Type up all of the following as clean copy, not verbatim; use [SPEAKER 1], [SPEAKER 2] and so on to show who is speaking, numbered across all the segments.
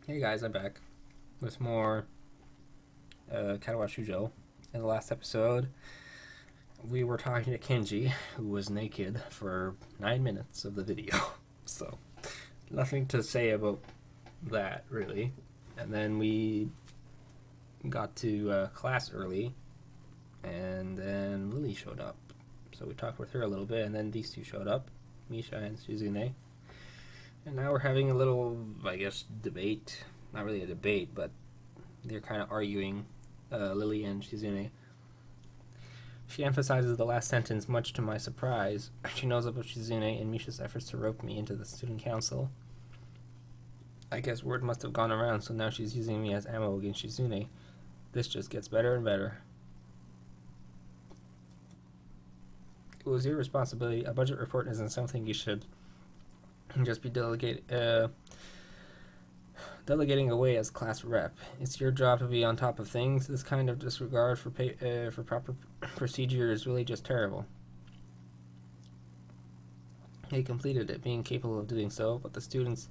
[SPEAKER 1] Hey guys, I'm back with more Katawa Shoujo. In the last episode, we were talking to Kenji, who was naked for 9 minutes of the video. So, nothing to say about that, really. And then we got to class early, and then Lily showed up. So we talked with her a little bit, and then these two showed up, Misha and Shizune. And now we're having a little, I guess, debate. Not really a debate, but they're kind of arguing, Lily and Shizune. She emphasizes the last sentence, much to my surprise. She knows about Shizune and Misha's efforts to rope me into the student council. I guess word must have gone around, so now she's using me as ammo against Shizune. This just gets better and better. It was your responsibility. A budget report isn't something you should just be delegating away as class rep. It's your job to be on top of things. This kind of disregard for proper procedure is really just terrible. They completed it, being capable of doing so, but the students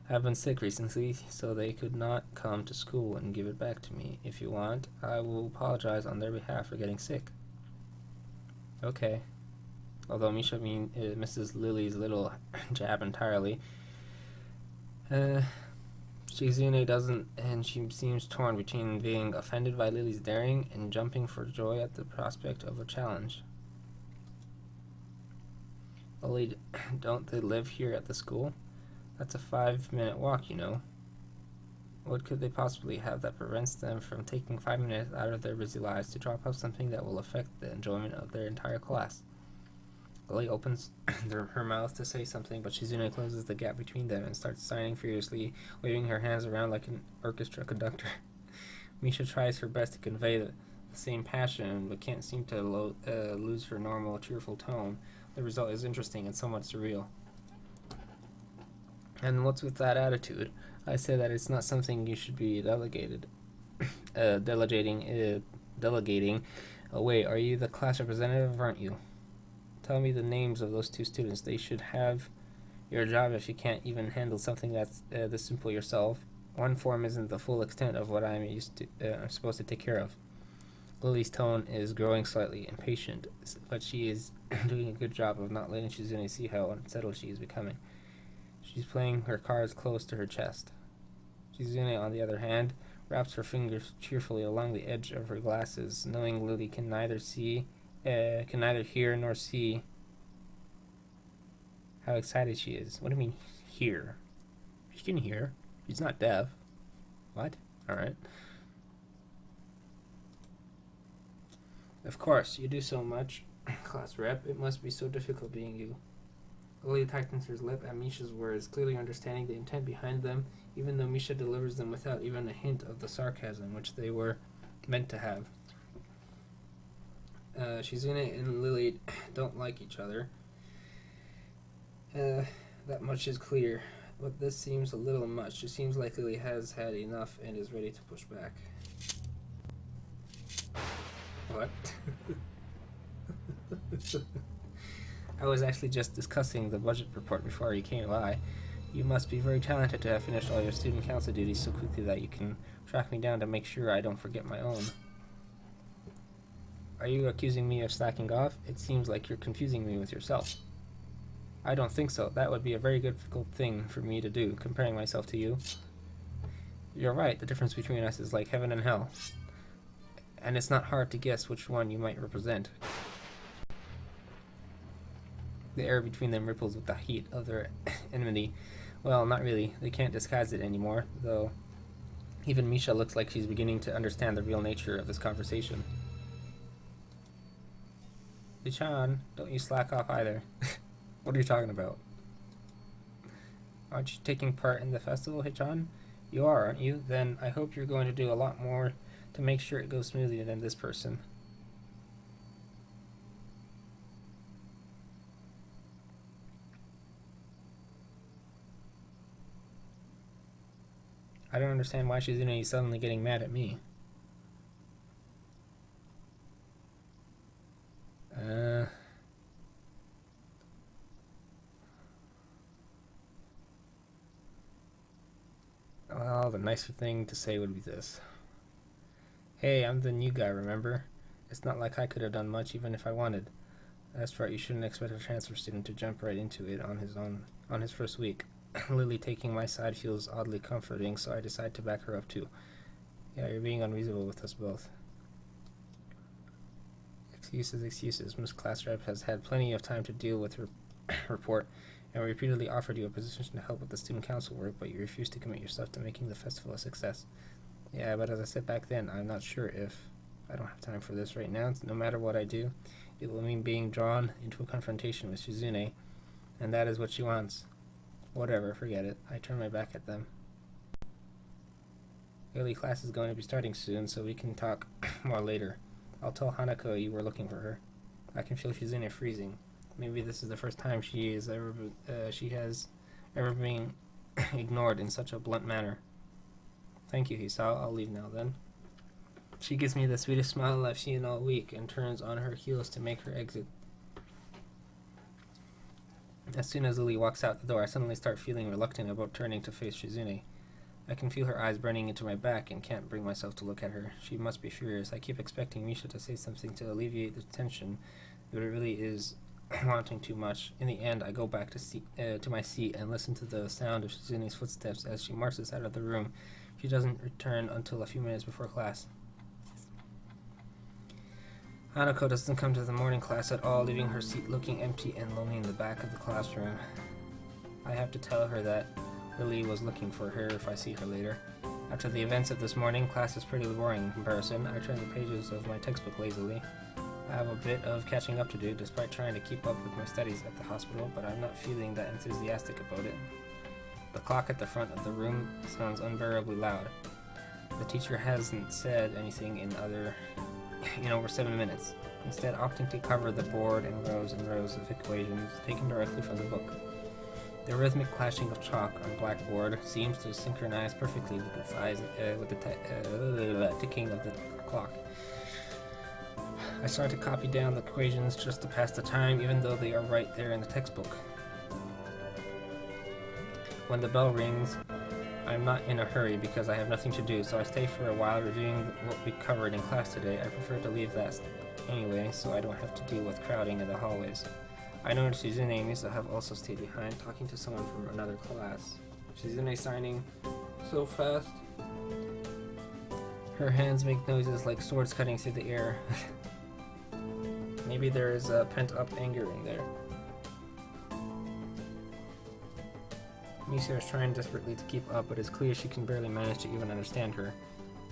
[SPEAKER 1] have been sick recently, so they could not come to school and give it back to me. If you want, I will apologize on their behalf for getting sick. Okay. Although Misha misses Lily's little jab entirely. Shizune doesn't, and she seems torn between being offended by Lily's daring and jumping for joy at the prospect of a challenge. Lily, don't they live here at the school? That's a 5-minute walk, you know. What could they possibly have that prevents them from taking 5 minutes out of their busy lives to drop off something that will affect the enjoyment of their entire class? Lily opens her mouth to say something, but Shizune closes the gap between them and starts signing furiously, waving her hands around like an orchestra conductor. Misha tries her best to convey the same passion, but can't seem to lose her normal, cheerful tone. The result is interesting and somewhat surreal. And what's with that attitude? I say that it's not something you should be delegating away. Are you the class representative, aren't you? Tell me the names of those two students. They should have your job if you can't even handle something that's this simple yourself. One form isn't the full extent of what I'm supposed to take care of. Lily's tone is growing slightly impatient, but she is doing a good job of not letting Shizune see how unsettled she is becoming. She's playing her cards close to her chest. Shizune, on the other hand, wraps her fingers cheerfully along the edge of her glasses, knowing Lily can neither hear nor see how excited she is. What do you mean, hear? She can hear. She's not deaf. What? Alright. Of course, you do so much, class rep. It must be so difficult being you. Lily tightens her lip at Misha's words, clearly understanding the intent behind them, even though Misha delivers them without even a hint of the sarcasm which they were meant to have. Shizune and Lily don't like each other. That much is clear, but this seems a little much. It seems like Lily has had enough and is ready to push back. What? I was actually just discussing the budget report before you came by. You must be very talented to have finished all your student council duties so quickly that you can track me down to make sure I don't forget my own. Are you accusing me of slacking off? It seems like you're confusing me with yourself. I don't think so. That would be a very difficult thing for me to do, comparing myself to you. You're right, the difference between us is like heaven and hell. And it's not hard to guess which one you might represent. The air between them ripples with the heat of their enmity. Well, not really. They can't disguise it anymore, though. Even Misha looks like she's beginning to understand the real nature of this conversation. Hichan, don't you slack off either. What are you talking about? Aren't you taking part in the festival, Hichan? You are, aren't you? Then I hope you're going to do a lot more to make sure it goes smoothly than this person. I don't understand why Shizune is suddenly getting mad at me. Well, the nicer thing to say would be this. Hey, I'm the new guy, remember? It's not like I could have done much even if I wanted. That's right, you shouldn't expect a transfer student to jump right into it on his first week. Lily taking my side feels oddly comforting, so I decide to back her up too. Yeah, you're being unreasonable with us both. Excuses. Miss Class Rep has had plenty of time to deal with her report, and repeatedly offered you a position to help with the student council work, but you refused to commit yourself to making the festival a success. Yeah, but as I said back then, I'm not sure if I don't have time for this right now. No matter what I do, it will mean being drawn into a confrontation with Shizune, and that is what she wants. Whatever, forget it. I turn my back at them. Early class is going to be starting soon, so we can talk more later. I'll tell Hanako you were looking for her. I can feel Shizune freezing. Maybe this is the first time she has ever been ignored in such a blunt manner. Thank you, Hisao. I'll leave now then. She gives me the sweetest smile I've seen all week and turns on her heels to make her exit. As soon as Lily walks out the door, I suddenly start feeling reluctant about turning to face Shizune. I can feel her eyes burning into my back and can't bring myself to look at her. She must be furious. I keep expecting Misha to say something to alleviate the tension, but it really is wanting too much. In the end, I go back to my seat and listen to the sound of Shizune's footsteps as she marches out of the room. She doesn't return until a few minutes before class. Hanako doesn't come to the morning class at all, leaving her seat looking empty and lonely in the back of the classroom. I have to tell her that Lily was looking for her if I see her later. After the events of this morning, class is pretty boring in comparison. I turn the pages of my textbook lazily. I have a bit of catching up to do, despite trying to keep up with my studies at the hospital, but I'm not feeling that enthusiastic about it. The clock at the front of the room sounds unbearably loud. The teacher hasn't said anything in over 7 minutes, instead opting to cover the board in rows and rows of equations taken directly from the book. The rhythmic clashing of chalk on blackboard seems to synchronize perfectly with the ticking of the clock. I start to copy down the equations just to pass the time, even though they are right there in the textbook. When the bell rings, I'm not in a hurry because I have nothing to do, so I stay for a while reviewing what we covered in class today. I prefer to leave that anyway, so I don't have to deal with crowding in the hallways. I noticed Shizune and Misa have also stayed behind, talking to someone from another class. Shizune signing so fast. Her hands make noises like swords cutting through the air. Maybe there is a pent-up anger in there. Misha is trying desperately to keep up, but it's clear she can barely manage to even understand her.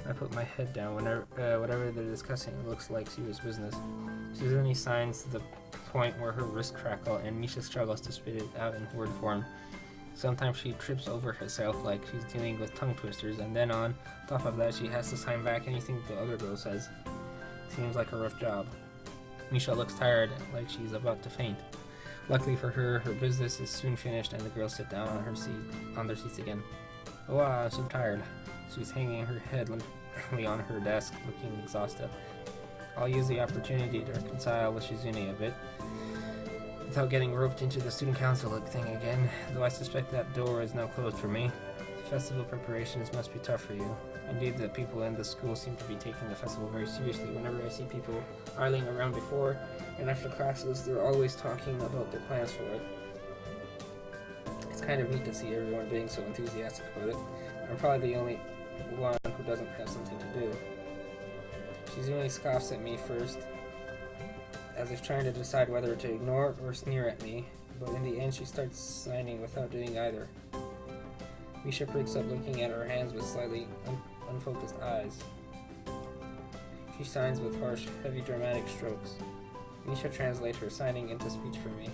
[SPEAKER 1] I put my head down whenever whatever they're discussing looks like serious business. Shizune signs to the point where her wrists crackle and Misha struggles to spit it out in word form. Sometimes she trips over herself like she's dealing with tongue twisters, and then on top of that she has to sign back anything the other girl says. Seems like a rough job. Misha looks tired, like she's about to faint. Luckily for her, her business is soon finished and the girls sit down on their seats again. Oh, I'm so tired. She's hanging her head limply on her desk, looking exhausted. I'll use the opportunity to reconcile with Shizune a bit, without getting roped into the student council thing again, though I suspect that door is now closed for me. Festival preparations must be tough for you. Indeed, the people in the school seem to be taking the festival very seriously. Whenever I see people idling around before and after classes, they're always talking about their plans for it. It's kind of neat to see everyone being so enthusiastic about it. I'm probably the only one who doesn't have something to do. Shizune scoffs at me first, as if trying to decide whether to ignore or sneer at me, but in the end she starts signing without doing either. Misha perks up looking at her hands with slightly unfocused eyes. She signs with harsh, heavy dramatic strokes. Misha translates her signing into speech for me.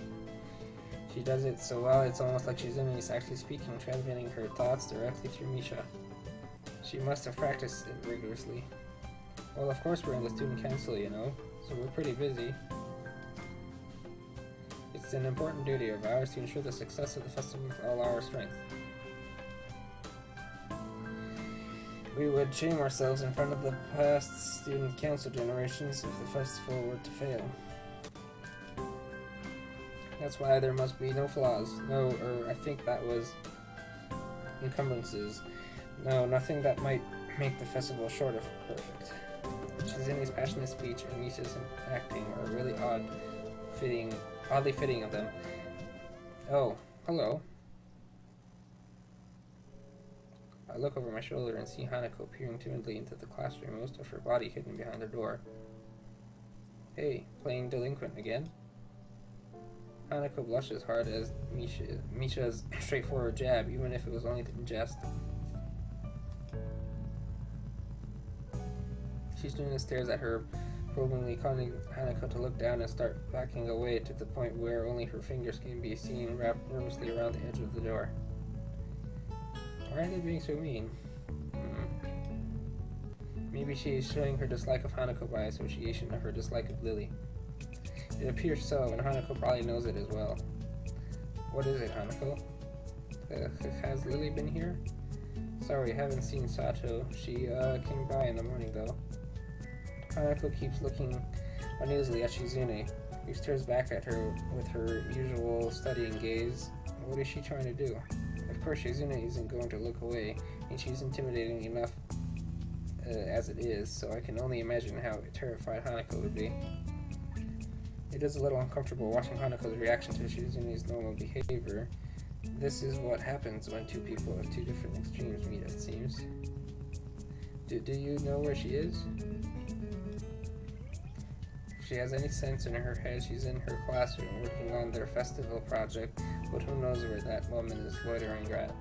[SPEAKER 1] She does it so well it's almost like Shizune is actually speaking, transmitting her thoughts directly through Misha. She must have practiced it rigorously. Well, of course we're in the student council, so we're pretty busy. It's an important duty of ours to ensure the success of the festival with all our strength. We would shame ourselves in front of the past student council generations if the festival were to fail. That's why there must be no flaws, I think that was encumbrances. No, nothing that might make the festival short of perfect. Shizune's passionate speech and Misha's acting are really oddly fitting of them. Oh, hello. I look over my shoulder and see Hanako peering timidly into the classroom, most of her body hidden behind the door. Hey, playing delinquent again? Hanako blushes hard as Misha's straightforward jab, even if it was only in jest. Shizune stares at her, probingly, causing Hanako to look down and start backing away to the point where only her fingers can be seen wrapped nervously around the edge of the door. Why are they being so mean? Maybe she is showing her dislike of Hanako by association of her dislike of Lily. It appears so, and Hanako probably knows it as well. What is it, Hanako? Has Lily been here? Sorry, haven't seen Sato. She came by in the morning, though. Hanako keeps looking uneasily at Shizune, who stares back at her with her usual studying gaze. What is she trying to do? Of course, Shizune isn't going to look away, and she's intimidating enough as it is, so I can only imagine how terrified Hanako would be. It is a little uncomfortable watching Hanako's reaction to Shizune's normal behavior. This is what happens when two people of two different extremes meet, it seems. Do you know where she is? If she has any sense in her head, she's in her classroom working on their festival project, but who knows where that woman is loitering at.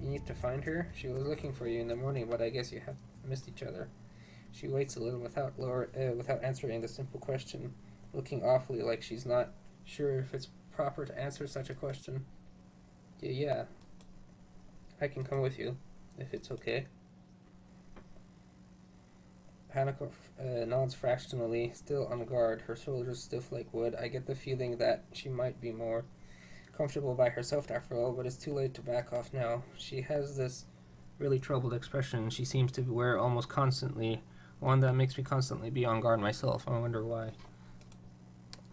[SPEAKER 1] You need to find her? She was looking for you in the morning, but I guess you have missed each other. She waits a little without answering the simple question, looking awfully like she's not sure if it's proper to answer such a question. Yeah. I can come with you, if it's okay. Hanako nods fractionally, still on guard, her shoulders stiff like wood. I get the feeling that she might be more comfortable by herself after all, but it's too late to back off now. She has this really troubled expression she seems to wear almost constantly, one that makes me constantly be on guard myself. I wonder why.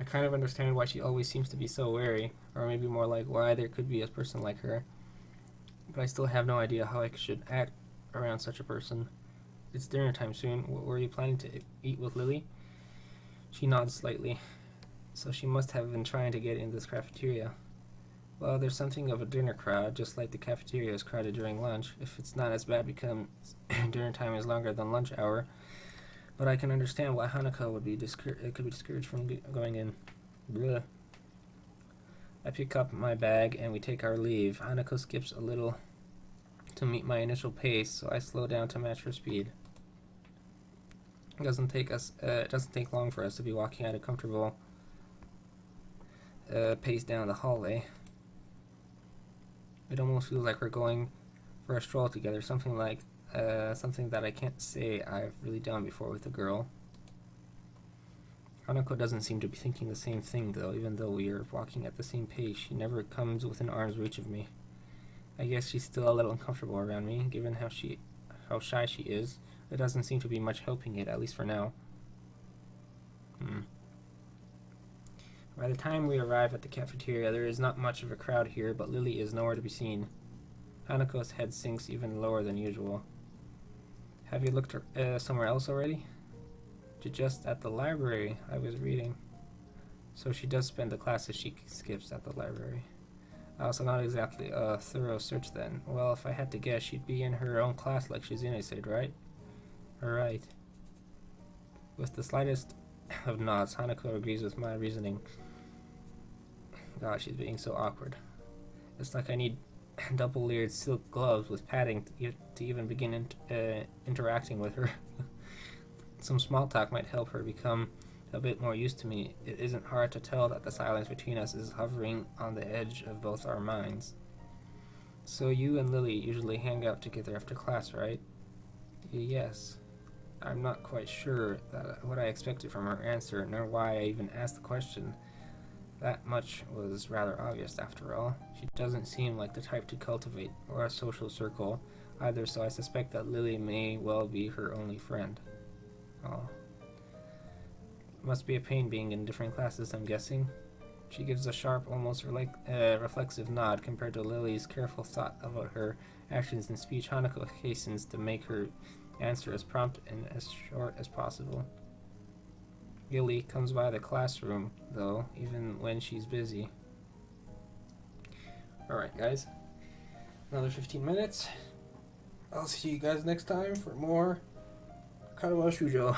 [SPEAKER 1] I kind of understand why she always seems to be so wary, or maybe more like why there could be a person like her. But I still have no idea how I should act around such a person. It's dinner time soon. Were you planning to eat with Lily? She nods slightly. So she must have been trying to get in this cafeteria. Well, there's something of a dinner crowd, just like the cafeteria is crowded during lunch. If it's not as bad because dinner time is longer than lunch hour. But I can understand why Hanako could be discouraged from going in. Bleh. I pick up my bag and we take our leave. Hanako skips a little to meet my initial pace, so I slow down to match her speed. It doesn't take long for us to be walking at a comfortable pace down the hallway. It almost feels like we're going for a stroll together, something that I can't say I've really done before with a girl. Hanako doesn't seem to be thinking the same thing, though. Even though we are walking at the same pace, she never comes within arm's reach of me. I guess she's still a little uncomfortable around me, given how shy she is. It doesn't seem to be much helping it, at least for now. By the time we arrive at the cafeteria, there is not much of a crowd here, but Lily is nowhere to be seen. Hanako's head sinks even lower than usual. Have you looked somewhere else already? Just at the library. I was reading. So she does spend the classes she skips at the library. So not exactly a thorough search then. Well, if I had to guess, she'd be in her own class like Shizune said, right? Alright. With the slightest of nods, Hanako agrees with my reasoning. God, she's being so awkward. It's like I need double-layered silk gloves with padding to even begin interacting with her. Some small talk might help her become a bit more used to me. It isn't hard to tell that the silence between us is hovering on the edge of both our minds. So you and Lily usually hang out together after class, right? Yes. I'm not quite sure what I expected from her answer, nor why I even asked the question. That much was rather obvious, after all. She doesn't seem like the type to cultivate or a social circle either, so I suspect that Lily may well be her only friend. Oh. Must be a pain being in different classes, I'm guessing. She gives a sharp, almost reflexive nod compared to Lily's careful thought about her actions and speech. Hanako hastens to make her answer as prompt and as short as possible. Lily comes by the classroom, though, even when she's busy. Alright, guys. Another 15 minutes. I'll see you guys next time for more Katawa Shoujo.